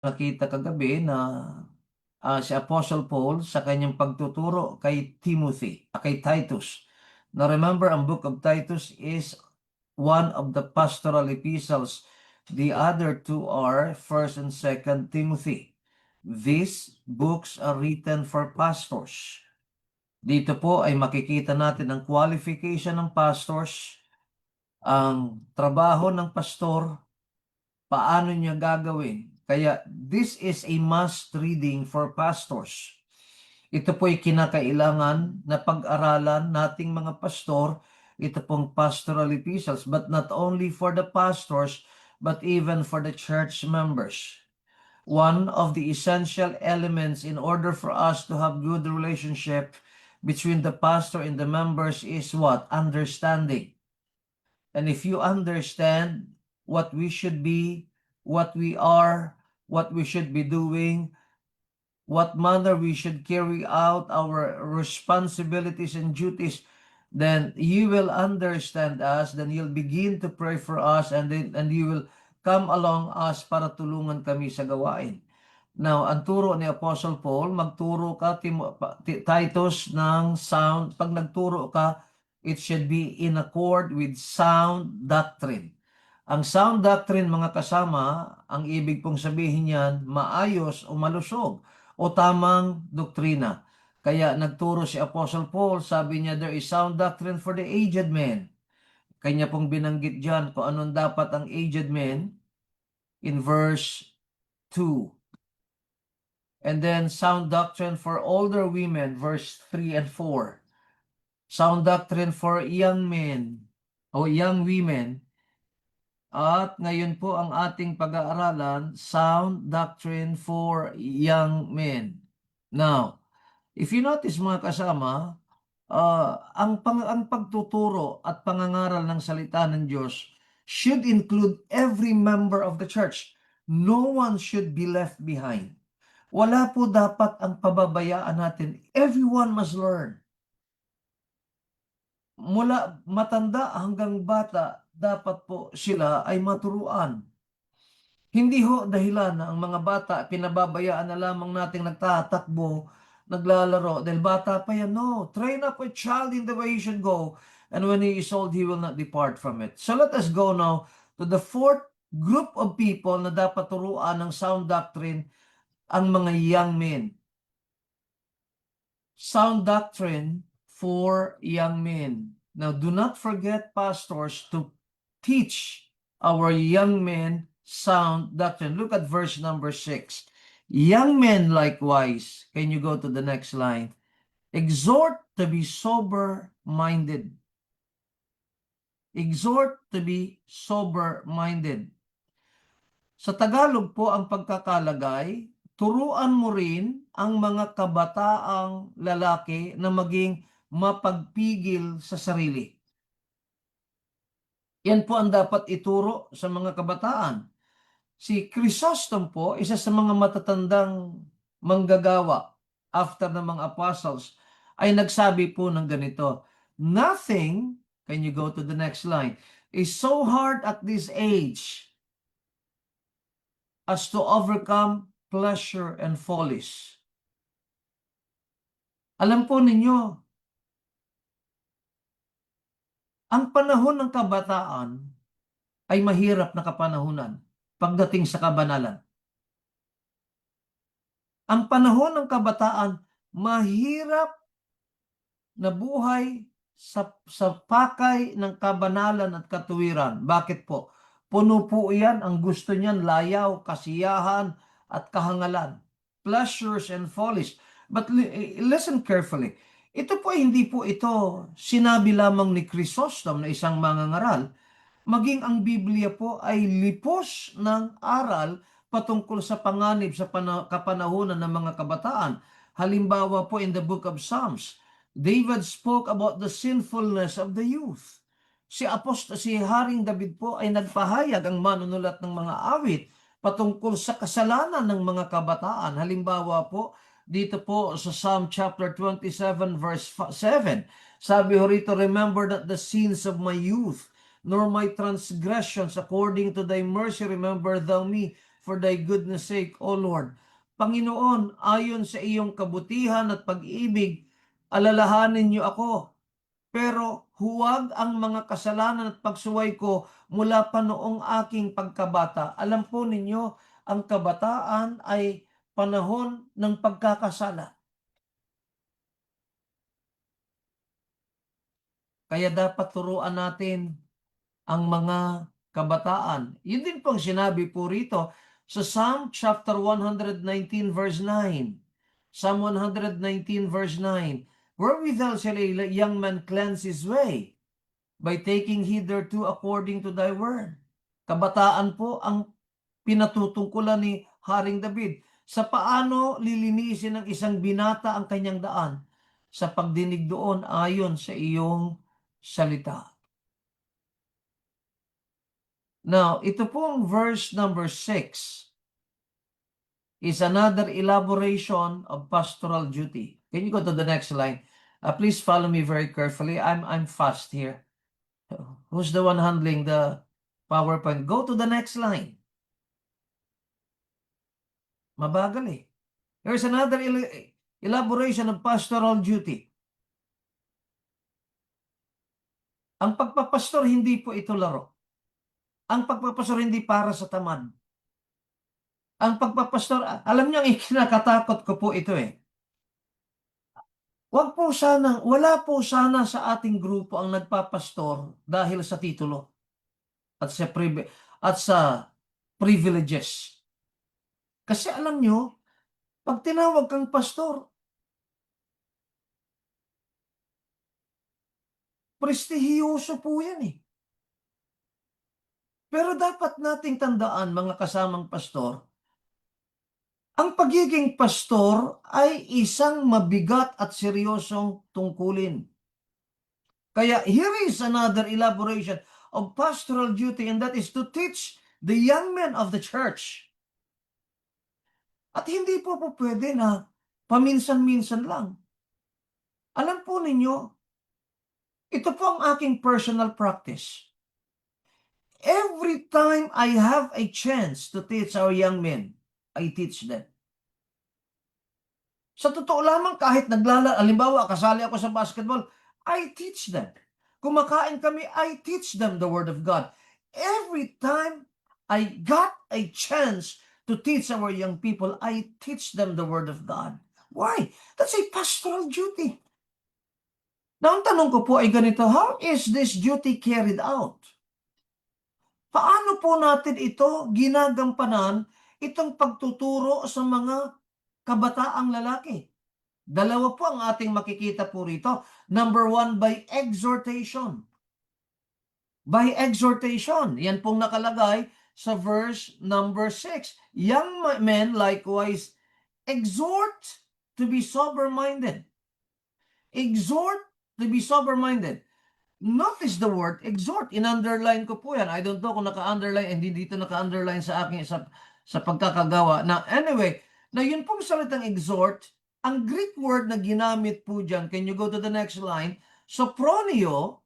Nakita kagabi na si Apostle Paul sa kanyang pagtuturo kay Timothy, kay Titus. Now remember, ang book of Titus is one of the pastoral epistles. The other two are 1st and 2nd Timothy. These books are written for pastors. Dito po ay makikita natin ang qualification ng pastors, ang trabaho ng pastor, paano niya gagawin. Kaya this is a must reading for pastors. Ito po ay kinakailangan na pag-aralan nating mga pastor. Ito pong pastoral epistles, but not only for the pastors, but even for the church members. One of the essential elements in order for us to have good relationship between the pastor and the members is what? Understanding. And if you understand what we should be, what we are, what we should be doing, what manner we should carry out our responsibilities and duties, then you will understand us, then you'll begin to pray for us, and you will come along us para tulungan kami sa gawain. Now, ang turo ni Apostle Paul, magturo ka, Titus, ng sound. Pag nagturo ka, it should be in accord with sound doctrine. Ang sound doctrine, mga kasama, ang ibig pong sabihin niyan, maayos o malusog o tamang doktrina. Kaya nagturo si Apostle Paul, sabi niya, there is sound doctrine for the aged men. Kanya pong binanggit dyan kung anong dapat ang aged men in verse 2. And then sound doctrine for older women, verse 3 and 4. Sound doctrine for young men o young women. At ngayon po ang ating pag-aaralan, sound doctrine for young men. Now, if you notice mga kasama, ang pagtuturo at pangangaral ng salita ng Diyos should include every member of the church. No one should be left behind. Wala po dapat ang pababayaan natin. Everyone must learn. Mula matanda hanggang bata, dapat po sila ay maturuan. Hindi ho dahilan na ang mga bata pinababayaan na lamang nating nagtatakbo, naglalaro, dahil bata pa yan. No, train up a child in the way he should go, and when he is old, he will not depart from it. So let us go now to the fourth group of people na dapat turuan ng sound doctrine, ang mga young men. Sound doctrine for young men. Now, do not forget, pastors, to teach our young men sound doctrine. Look at verse number 6. Young men likewise, can you go to the next line? Exhort to be sober-minded. Exhort to be sober-minded. Sa Tagalog po ang pagkakalagay, turuan mo rin ang mga kabataang lalaki na maging mapagpigil sa sarili. Yan po ang dapat ituro sa mga kabataan. Si Chrysostom po, isa sa mga matatandang manggagawa after ng mga apostles, ay nagsabi po ng ganito, nothing, can you go to the next line, is so hard at this age as to overcome pleasure and follies. Alam po ninyo, ang panahon ng kabataan ay mahirap na kapanahunan pagdating sa kabanalan. Ang panahon ng kabataan, mahirap na buhay sa pakay ng kabanalan at katuwiran. Bakit po? Puno po iyan, ang gusto niyan, layaw, kasiyahan, at kahangalan. Pleasures and follies. But listen carefully. Ito po hindi po ito sinabi lamang ni Chrysostom na isang mangangaral. Maging ang Biblia po ay lipos ng aral patungkol sa panganib sa kapanahunan ng mga kabataan. Halimbawa po in the book of Psalms, David spoke about the sinfulness of the youth. Si Haring David po ay nagpahayag, ang manunulat ng mga awit, patungkol sa kasalanan ng mga kabataan. Halimbawa po, dito po sa Psalm chapter 27 verse 7, sabi ho rito, remember not the sins of my youth, nor my transgressions, according to thy mercy remember thou me, for thy goodness sake, O Lord. Panginoon, ayon sa iyong kabutihan at pag-ibig, alalahanin niyo ako. Pero huwag ang mga kasalanan at pagsuway ko mula pa noong aking pagkabata. Alam po ninyo, ang kabataan ay panahon ng pagkakasala. Kaya dapat turuan natin ang mga kabataan. Yun din pong sinabi po rito sa Psalm chapter 119 verse 9. Psalm 119 verse 9. Wherewithal shall a young man cleanse his way? By taking heed thereto according to thy word. Kabataan po ang pinatutungkulan ni Haring David sa paano lilinisin ng isang binata ang kanyang daan sa pagdinig doon ayon sa iyong salita. Now, ito pong verse number 6 is another elaboration of pastoral duty. Can you go to the next line? Please follow me very carefully. I'm fast here. Who's the one handling the PowerPoint? Go to the next line. Mabagal eh. Here's another elaboration of pastoral duty. Ang pagpapastor, hindi po ito laro. Ang pagpapastor, hindi para sa tamad. Ang pagpapastor, alam niyo, ikinakatakot ko po ito eh. Wala po sana sa ating grupo ang nagpapastor dahil sa titulo at sa privileges. Kasi alam nyo, pag tinawag kang pastor, prestihiyoso po yan eh. Pero dapat nating tandaan, mga kasamang pastor, ang pagiging pastor ay isang mabigat at seryosong tungkulin. Kaya here is another elaboration of pastoral duty, and that is to teach the young men of the church. At hindi po pwede na paminsan-minsan lang. Alam po ninyo, ito po ang aking personal practice. Every time I have a chance to teach our young men, I teach them. Sa totoo lamang, kahit halimbawa, kasali ako sa basketball, I teach them. Kumakain kami, I teach them the Word of God. Every time I got a chance to teach our young people, I teach them the Word of God. Why? That's a pastoral duty. Now, ang tanong ko po ay ganito, how is this duty carried out? Paano po natin ito ginagampanan, itong pagtuturo sa mga kabataang lalaki? Dalawa po ang ating makikita po rito. Number 1, by exhortation. By exhortation. Yan pong nakalagay sa verse number 6. Young men likewise exhort to be sober-minded. Exhort to be sober-minded. Notice the word exhort. In-underline ko po yan. I don't know kung naka-underline, hindi dito naka-underline sa akin sa pagkakagawa. Now, anyway, na yun pong salitang exhort, ang Greek word na ginamit po dyan, can you go to the next line? Sopronio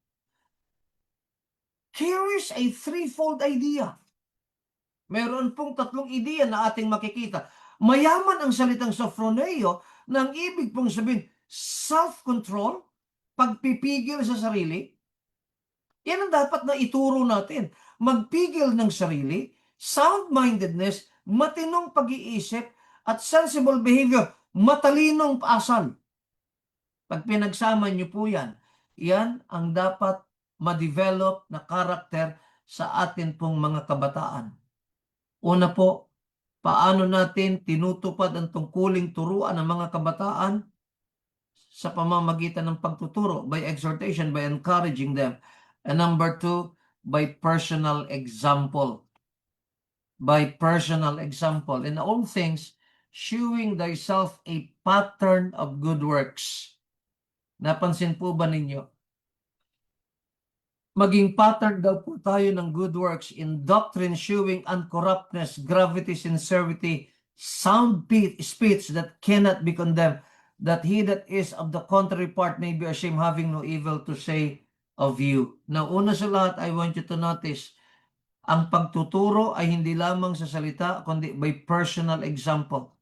carries a threefold idea. Meron pong tatlong ideya na ating makikita. Mayaman ang salitang soproneo na ang ibig pong sabihin, self-control, pagpipigil sa sarili. Yan ang dapat na ituro natin. Magpigil ng sarili, sound-mindedness, matinong pag-iisip, at sensible behavior, matalinong asal. Pag pinagsama niyo po yan, yan ang dapat ma-develop na karakter sa atin pong mga kabataan. Una po, paano natin tinutupad ang tungkuling turuan ng mga kabataan sa pamamagitan ng pagtuturo, by exhortation, by encouraging them. And number 2, by personal example. By personal example. In all things, shewing thyself a pattern of good works. Napansin po ba ninyo? Maging pattern daw po tayo ng good works in doctrine, shewing uncorruptness, gravity, sincerity, sound speech that cannot be condemned, that he that is of the contrary part may be ashamed, having no evil to say of you. Now, una sa lahat, I want you to notice, Ang pagtuturo ay hindi lamang sa salita, kundi by personal example.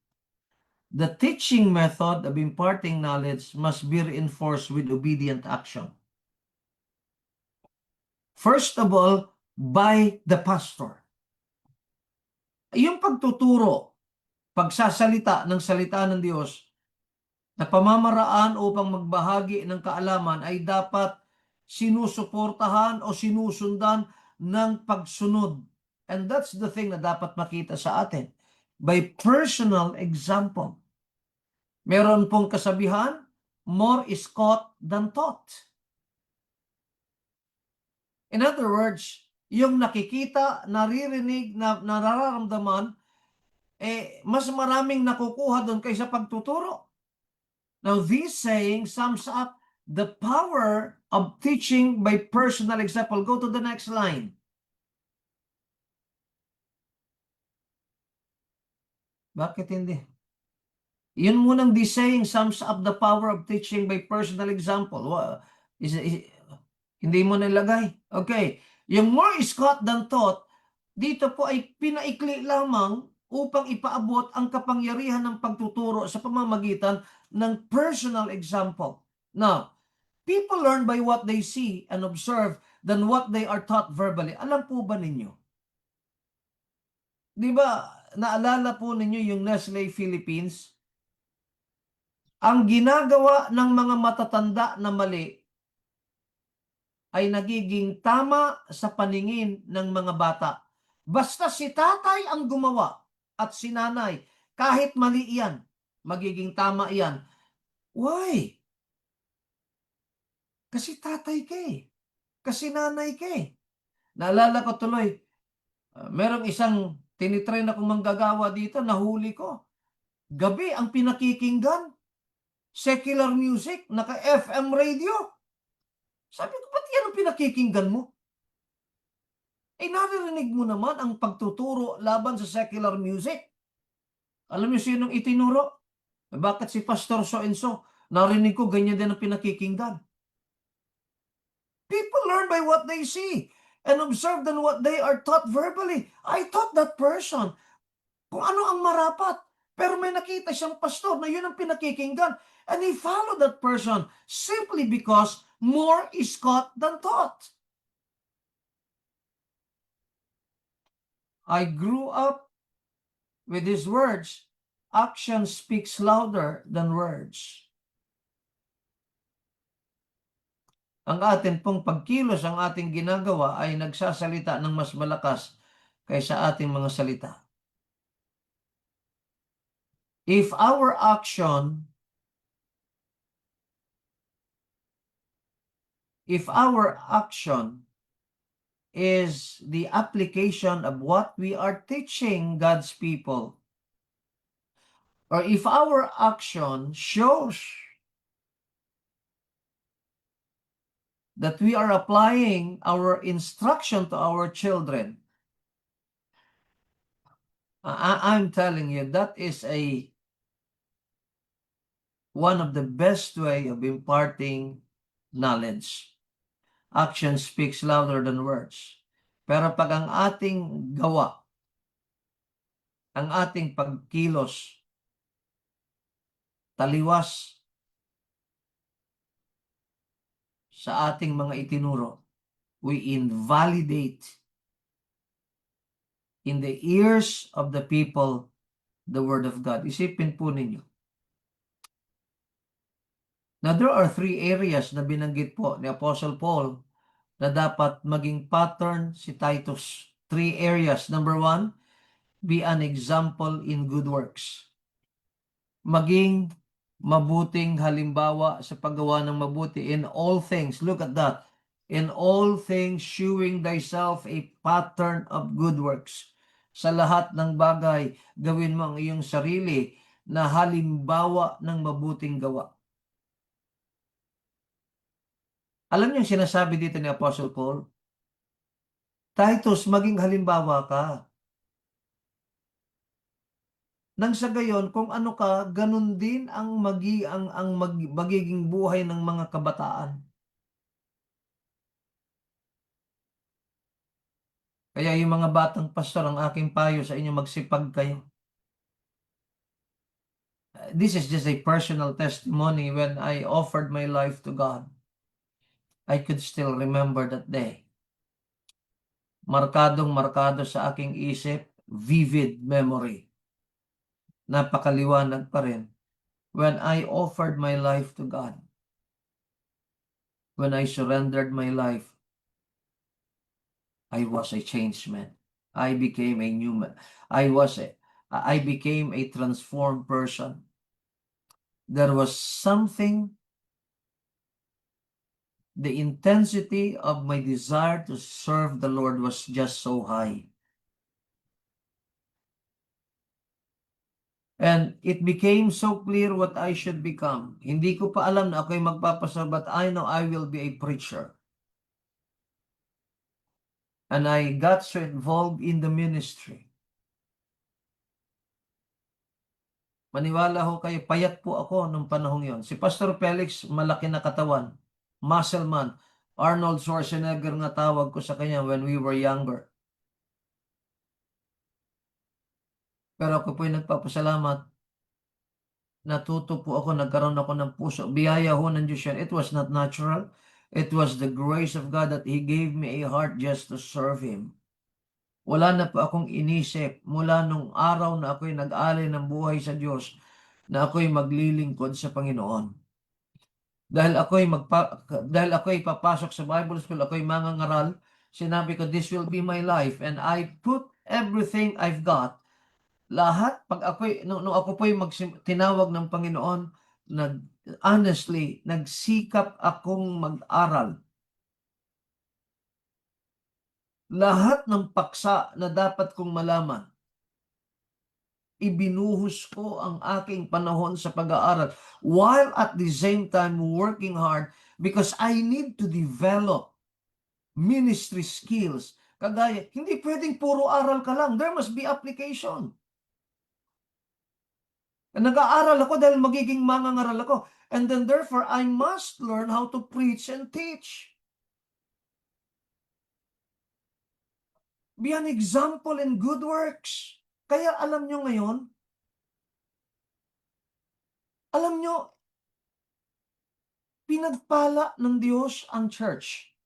The teaching method of imparting knowledge must be reinforced with obedient action. First of all, by the pastor. Yung pagtuturo, pagsasalita ng salita ng Diyos, na pamamaraan upang magbahagi ng kaalaman ay dapat sinusuportahan o sinusundan ng pagsunod. And that's the thing na dapat makita sa atin. By personal example. Meron pong kasabihan, more is caught than taught. In other words, yung nakikita, naririnig, nararamdaman, mas maraming nakukuha doon kaysa pagtuturo. Now, this saying sums up the power of teaching by personal example. Go to the next line. Bakit hindi? Yun munang this saying sums up the power of teaching by personal example. Hindi mo nilagay. Okay. Yung more is caught than taught, dito po ay pinaikli lamang upang ipaabot ang kapangyarihan ng pagtuturo sa pamamagitan ng personal example. Now, people learn by what they see and observe than what they are taught verbally. Alam po ba ninyo? Di ba, naalala po ninyo yung Nestle Philippines? Ang ginagawa ng mga matatanda na mali ay nagiging tama sa paningin ng mga bata. Basta si tatay ang gumawa at si nanay, kahit mali iyan, magiging tama iyan. Why? Kasi tatay ka eh. Kasi nanay ka eh. Naalala ko tuloy, merong isang tinitrain akong manggagawa dito, nahuli ko. Gabi ang pinakikinggan. Secular music, naka-FM radio. Sabi ko, ba't yan ang pinakikinggan mo? Naririnig mo naman ang pagtuturo laban sa secular music. Alam niyo sinong itinuro? Bakit si Pastor so-and-so? Narinig ko, ganyan din ang pinakikinggan. People learn by what they see and observe than what they are taught verbally. I taught that person kung ano ang marapat. Pero may nakita siyang pastor na yun ang pinakikinggan. And he followed that person simply because more is caught than taught. I grew up with these words. Action speaks louder than words. Ang atin pong pagkilos, ang ating ginagawa ay nagsasalita ng mas malakas kaysa ating mga salita. If our action is the application of what we are teaching God's people, or if our action shows that we are applying our instruction to our children, I'm telling you, that is one of the best way of imparting knowledge. Action speaks louder than words. Pero pag ang ating gawa, ang ating pagkilos, taliwas sa ating mga itinuro, we invalidate in the ears of the people the Word of God. Isipin po ninyo. Now, there are 3 areas na binanggit po ni Apostle Paul na dapat maging pattern si Titus. 3 areas. Number 1, be an example in good works. Maging mabuting halimbawa sa paggawa ng mabuti in all things. Look at that. In all things, shewing thyself a pattern of good works. Sa lahat ng bagay, gawin mo ang iyong sarili na halimbawa ng mabuting gawa. Alam niyo yung sinasabi dito ni Apostle Paul? Titus, maging halimbawa ka. Nang sa gayon, kung ano ka, ganun din ang magiging buhay ng mga kabataan. Kaya yung mga batang pastor, ang aking payo sa inyo, magsipag kayo. This is just a personal testimony. When I offered my life to God, I could still remember that day. Markadong-markado sa aking isip, vivid memory. Napakaliwanag pa rin. When I offered my life to God, when I surrendered my life, I was a changed man. I became a new man. I became a transformed person. There was something, the intensity of my desire to serve the Lord was just so high. And it became so clear what I should become. Hindi ko pa alam na ako'y magpapasal, but I know I will be a preacher. And I got so involved in the ministry. Maniwala ho kayo, payat po ako nung panahong yon. Si Pastor Felix, malaki na katawan. Muscle man. Arnold Schwarzenegger nga tawag ko sa kanya when we were younger. Pero ako po'y nagpapasalamat. Natuto po ako, nagkaroon ako ng puso. Biyaya ho ng Diyos yan. It was not natural. It was the grace of God that He gave me a heart just to serve Him. Wala na po akong inisip mula nung araw na ako'y nag-alay ng buhay sa Diyos na ako'y maglilingkod sa Panginoon. Dahil ako'y papasok sa Bible school, ako'y mangangaral, sinabi ko, this will be my life, and I put everything I've got. Lahat, nung ako po'y tinawag ng Panginoon, honestly, nagsikap akong mag-aral. Lahat ng paksa na dapat kong malaman, ibinuhos ko ang aking panahon sa pag-aaral, while at the same time working hard, because I need to develop ministry skills. Kagaya, hindi pwedeng puro aral ka lang. There must be application. Nag-aaral ako dahil magiging mangangaral ako. And then therefore, I must learn how to preach and teach. Be an example in good works. Kaya alam nyo ngayon, pinagpala ng Diyos ang church.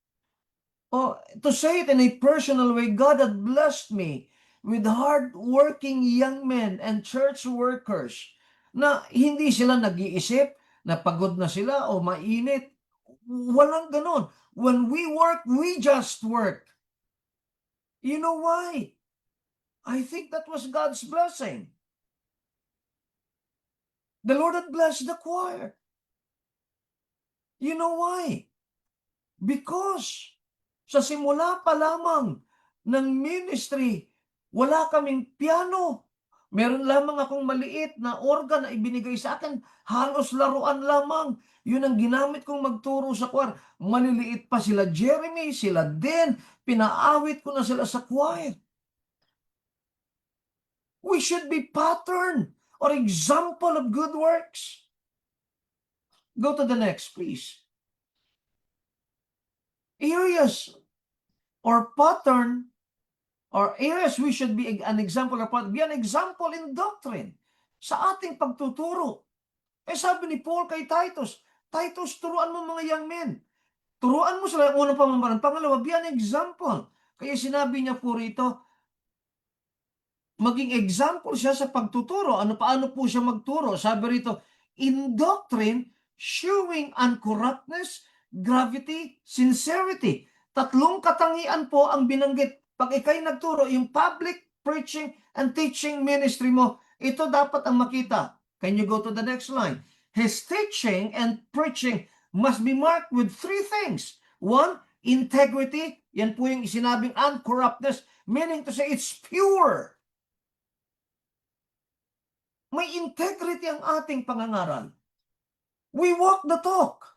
To say it in a personal way, God had blessed me with hard-working young men and church workers na hindi sila nag-iisip na pagod na sila o mainit. Walang ganon. When we work, we just work. You know why? I think that was God's blessing. The Lord had blessed the choir. You know why? Because sa simula pa lamang ng ministry, wala kaming piano. Meron lamang akong maliit na organ na ibinigay sa akin. Halos laruan lamang. Yun ang ginamit kong magturo sa choir. Maliliit pa sila Jeremy, sila Den. Pinaawit ko na sila sa choir. We should be pattern or example of good works. Go to the next, please. Areas or pattern or areas we should be an example or be an example in doctrine sa ating pagtuturo. Sabi ni Paul kay Titus, Titus, turuan mo mga young men. Turuan mo sila ang unang pamamaraan. Pangalawa, be an example. Kaya sinabi niya po rito, maging example siya sa pagtuturo. Paano po siya magturo? Sabi rito, in doctrine, showing uncorruptness, gravity, sincerity. Tatlong katangian po ang binanggit. Pag ikay nagturo, yung public preaching and teaching ministry mo, ito dapat ang makita. Can you go to the next line? His teaching and preaching must be marked with three things. One, integrity. Yan po yung sinabing uncorruptness, meaning to say it's pure. May integrity ang ating pangangaral. We walk the talk.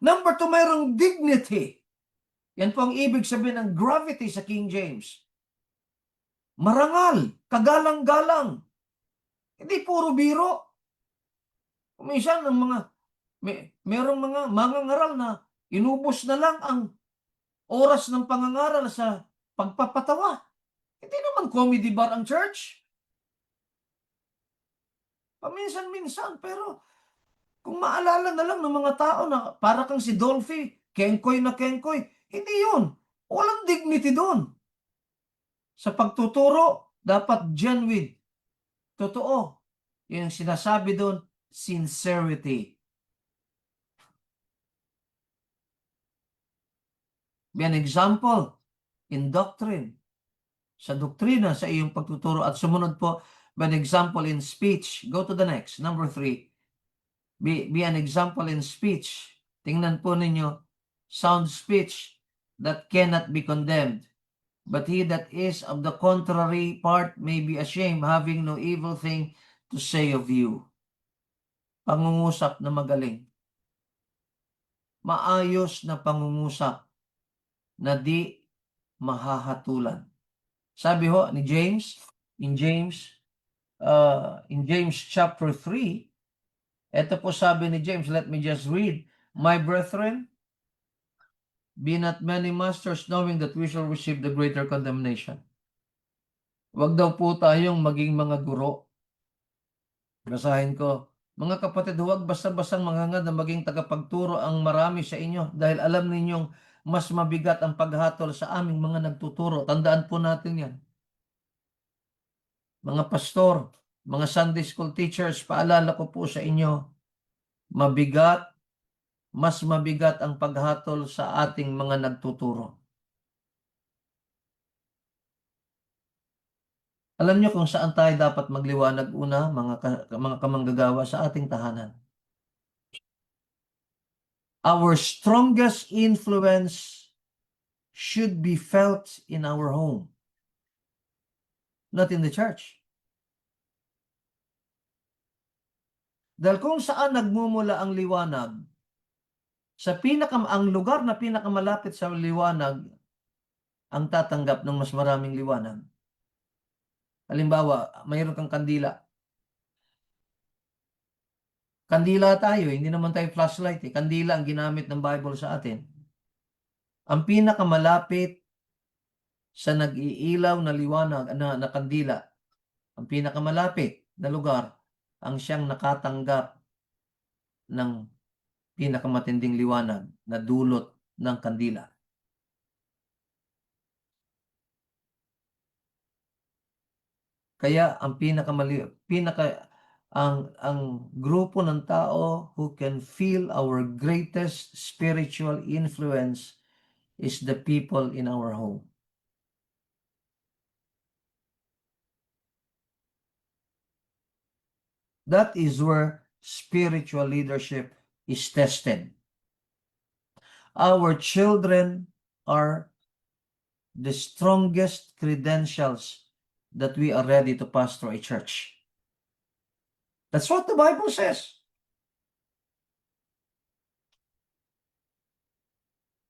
Number two, mayroong dignity. Yan po ang ibig sabihin ng gravity sa King James. Marangal, kagalang-galang. Hindi puro biro. Minsan merong mga mangangaral na inubos na lang ang oras ng pangangaral sa pagpapatawa. Hindi naman comedy bar ang church. Paminsan-minsan, pero kung maalala na lang ng mga tao na para kang si Dolphy, kengkoy na kengkoy, hindi yun. Walang dignity doon. Sa pagtuturo, dapat genuine, totoo. Yung sinasabi doon, sincerity. Be an example in doctrine. Sa doktrina, sa iyong pagtuturo. At sumunod po, be an example in speech. Go to the next. Number 3. Be an example in speech. Tingnan po ninyo, sound speech that cannot be condemned. But he that is of the contrary part may be ashamed, having no evil thing to say of you. Pangungusap na magaling. Maayos na pangungusap na di mahahatulan. Sabi ho ni James, in James chapter 3, ito po sabi ni James, let me just read. My brethren, be not many masters, knowing that we shall receive the greater condemnation. Huwag daw po tayong maging mga guro. Basahin ko. Mga kapatid, huwag basta-bastang manghangad na maging tagapagturo ang marami sa inyo dahil alam ninyong mas mabigat ang paghatol sa aming mga nagtuturo. Tandaan po natin yan. Mga pastor, mga Sunday school teachers, paalala ko po sa inyo, mas mabigat ang paghatol sa ating mga nagtuturo. Alam niyo kung saan tayo dapat magliwanag una, mga kamanggagawa, sa ating tahanan. Our strongest influence should be felt in our home, not in the church. Dahil kung saan nagmumula ang liwanag, ang lugar na pinakamalapit sa liwanag, ang tatanggap ng mas maraming liwanag. Halimbawa, mayroon kang kandila. Kandila tayo, hindi naman tayo flashlight. Kandila ang ginamit ng Bible sa atin. Ang pinakamalapit sa nag-iilaw na liwanag na kandila, ang pinakamalapit na lugar, ang siyang nakatanggap ng pinakamatinding liwanag na dulot ng kandila. Kaya ang ang grupo ng tao who can feel our greatest spiritual influence is the people in our home. That is where spiritual leadership is tested. Our children are the strongest credentials that we are ready to pastor a church. That's what the Bible says.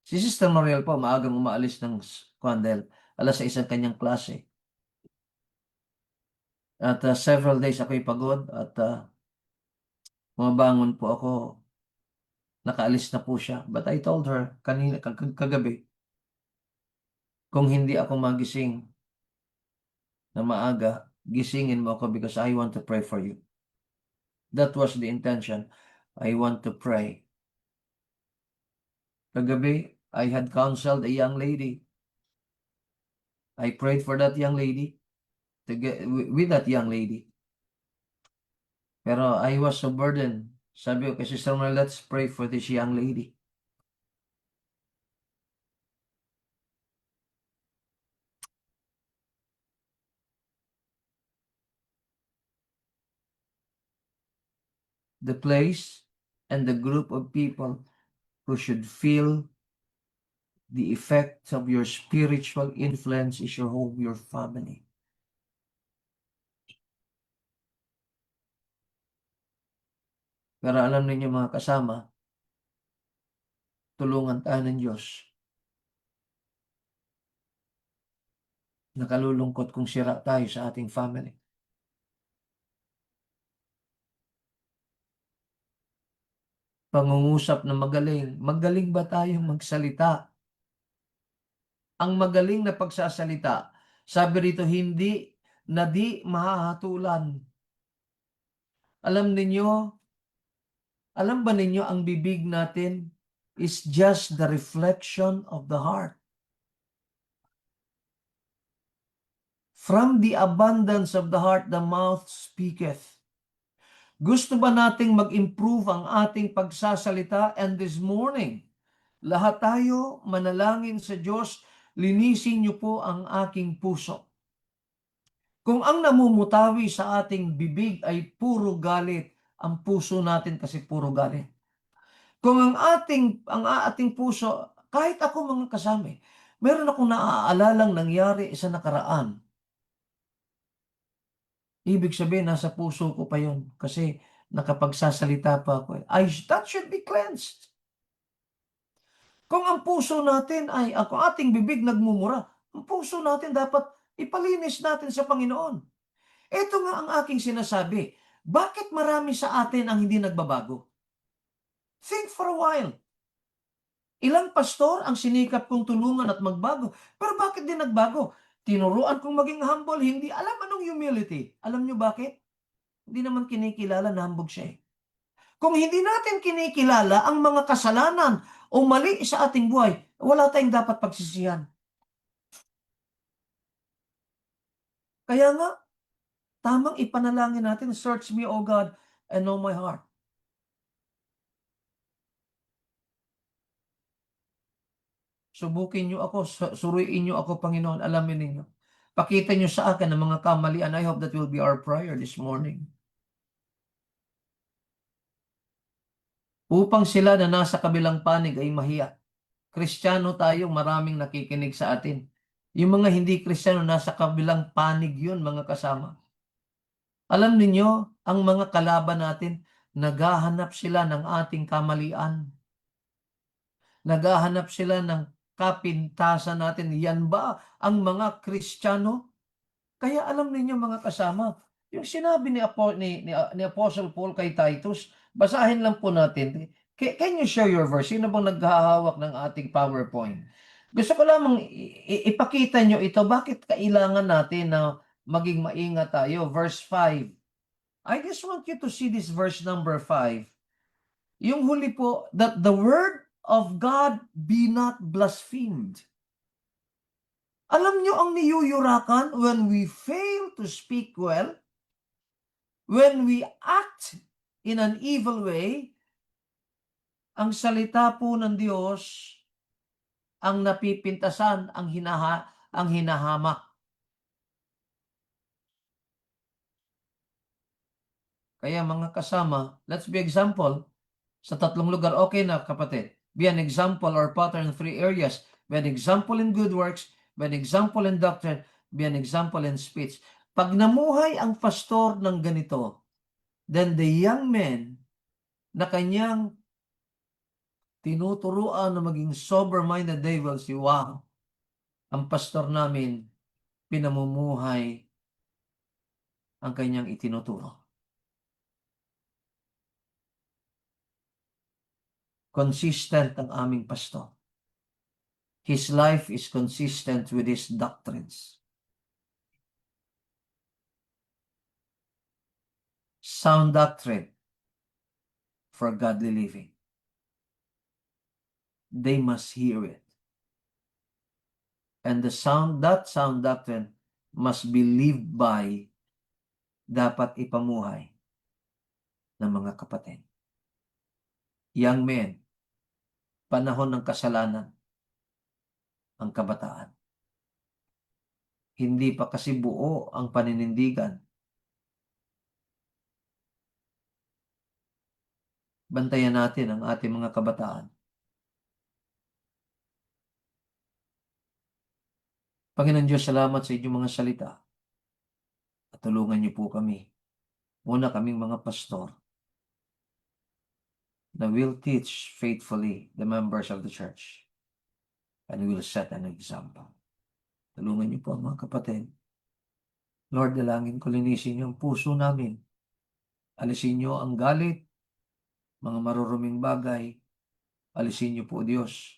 Si Sister Mariel po, maagang umaalis ng Kwandel, alas 6 ang kanyang klase. At several days ako'y pagod at bumabangon po ako, nakaalis na po siya. But I told her kagabi, kung hindi ako magising na maaga, gisingin mo ako because I want to pray for you. That was the intention. I want to pray. Kagabi, I had counseled a young lady. I prayed for that young lady, with that young lady. Pero I was so burdened. Sabi ko kay Sister Mel, let's pray for this young lady. The place and the group of people who should feel the effects of your spiritual influence is your home, your family. Pero alam ninyo mga kasama, tulungan tayo ng Diyos. Nakalulungkot kung sira tayo sa ating family. Pangungusap na magaling. Magaling ba tayong magsalita? ang magaling na pagsasalita. Sabi rito, hindi na di mahahatulan. Alam ba ninyo ang bibig natin is just the reflection of the heart. From the abundance of the heart, the mouth speaketh. Gusto ba nating mag-improve ang ating pagsasalita? And this morning, lahat tayo manalangin sa Diyos, linisin niyo po ang aking puso. Kung ang namumutawi sa ating bibig ay puro galit, ang puso natin kasi puro galit. Kung ang ating puso, kahit ako mga kasama, meron akong naaalalang nangyari sa nakaraan. Ibig sabihin, nasa puso ko pa yun kasi nakapagsasalita pa ako. That should be cleansed. Kung ang puso natin ang ating bibig nagmumura, ang puso natin dapat ipalinis natin sa Panginoon. Ito nga ang aking sinasabi. Bakit marami sa atin ang hindi nagbabago? Think for a while. Ilang pastor ang sinikap kong tulungan at magbago. Pero bakit din nagbago? Tinuruan kong maging humble, hindi alam anong humility. Alam nyo bakit? Hindi naman kinikilala na hambog siya. Kung hindi natin kinikilala ang mga kasalanan o mali sa ating buhay, wala tayong dapat pagsisihan. Kaya nga, tamang ipanalangin natin, search me, O God, and know my heart. Subukin niyo ako, suriin niyo ako, Panginoon, alamin ninyo. Pakita niyo sa akin ang mga kamalian. I hope that will be our prayer this morning. Upang sila na nasa kabilang panig ay mahiya. Kristiyano tayo, maraming nakikinig sa atin. Yung mga hindi Kristiyano, nasa kabilang panig yun, mga kasama. Alam ninyo, ang mga kalaban natin, naghahanap sila ng ating kamalian. Naghahanap sila ng kapintasan natin. Yan ba ang mga Kristiyano? Kaya alam ninyo mga kasama, yung sinabi ni Apostle Paul kay Titus, basahin lang po natin. Can you share your verse? Sino bang naghahawak ng ating PowerPoint? Gusto ko lamang ipakita nyo ito. Bakit kailangan natin na maging maingat tayo? Verse 5. I just want you to see this verse number 5. Yung huli po, that the word of God be not blasphemed. Alam nyo ang niyuyurakan when we fail to speak well, when we act in an evil way, ang salita po ng Diyos ang napipintasan, ang hinahamak. Kaya mga kasama, let's be example. Sa tatlong lugar, okay na kapatid. Be an example or pattern in 3 areas. Be an example in good works, be an example in doctrine, be an example in speech. Pag namuhay ang pastor ng ganito, then the young men na kanyang tinuturuan na maging sober-minded, they will say, wow, ang pastor namin, pinamumuhay ang kanyang itinuturo. Consistent ang aming pastor. His life is consistent with his doctrines. Sound doctrine for godly living. They must hear it. And that sound doctrine must be lived by, dapat ipamuhay ng mga kapatid. Young men, panahon ng kasalanan, ang kabataan. Hindi pa kasi buo ang paninindigan. Bantayan natin ang ating mga kabataan. Panginoon Diyos, salamat sa inyong mga salita. At tulungan niyo po kami. Una kaming mga pastor na will teach faithfully the members of the church and will set an example. Tulungan niyo po ang mga kapatid. Lord, dalangin ko, linisin niyo ang puso namin. Alisin niyo ang galit, mga maruruming bagay. Alisin niyo po, Diyos,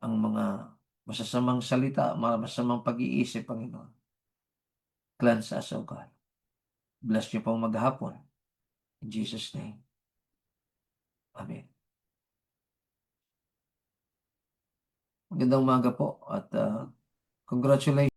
ang mga masasamang salita, masasamang pag-iisip, Panginoon. Cleanse us, O God. Bless niyo pong maghapon. In Jesus' name. Amen. Magandang umaga po at congratulations.